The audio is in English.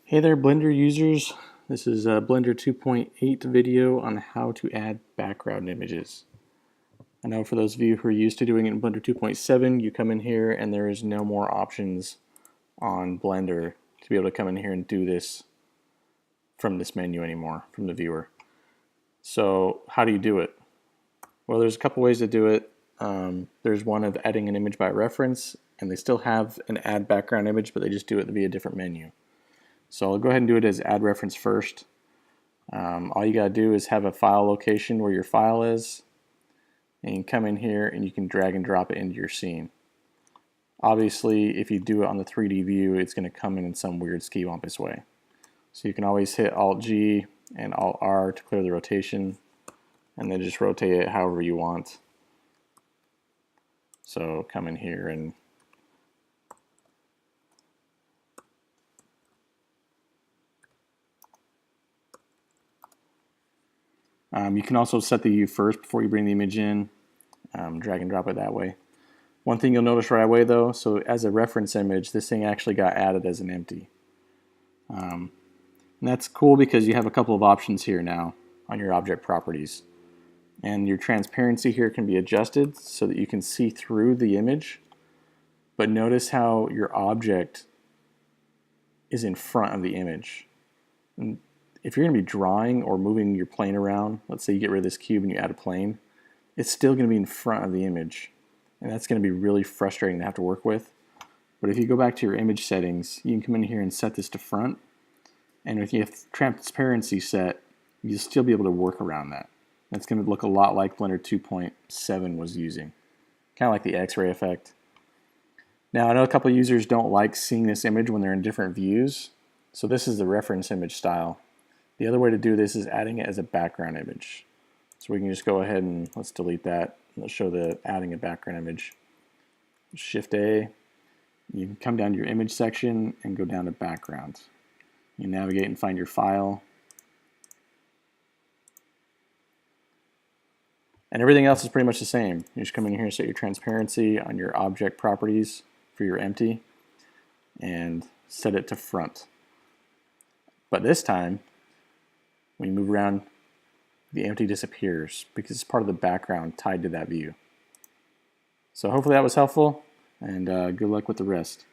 Hey there, Blender users. This is a Blender 2.8 video on how to add background images. I know for those of you who are used to doing it in Blender 2.7, you come in here and there is no more options on Blender to be able to come in here and do this from this menu anymore, from the viewer. So how do you do it? Well, there's a couple ways to do it. There's one of adding an image by reference, and they still have an add background image, but they just do it via a different menu. So I'll go ahead and do it as add reference first. All you gotta do is have a file location where your file is, and you can come in here and you can drag and drop it into your scene. Obviously, if you do it on the 3D view, it's gonna come in some weird ski-wampus way. So you can always hit Alt-G and Alt-R to clear the rotation, and then just rotate it however you want. So come in here and you can also set the view first before you bring the image in, drag and drop it that way. One thing you'll notice right away though, so as a reference image, this thing actually got added as an empty. And that's cool because you have a couple of options here now on your object properties. And your transparency here can be adjusted so that you can see through the image. But notice how your object is in front of the image. And if you're going to be drawing or moving your plane around, let's say you get rid of this cube and you add a plane, it's still going to be in front of the image. And that's going to be really frustrating to have to work with. But if you go back to your image settings, you can come in here and set this to front. And if you have transparency set, you'll still be able to work around that. That's going to look a lot like Blender 2.7 was using. Kind of like the X-ray effect. Now I know a couple of users don't like seeing this image when they're in different views. So this is the reference image style. The other way to do this is adding it as a background image. So we can just go ahead and let's delete that. Let's show the adding a background image. Shift A. You can come down to your image section and go down to background. You navigate and find your file. And everything else is pretty much the same. You just come in here and set your transparency on your object properties for your empty and set it to front. But this time, when you move around, the empty disappears because it's part of the background tied to that view. So hopefully that was helpful, and good luck with the rest.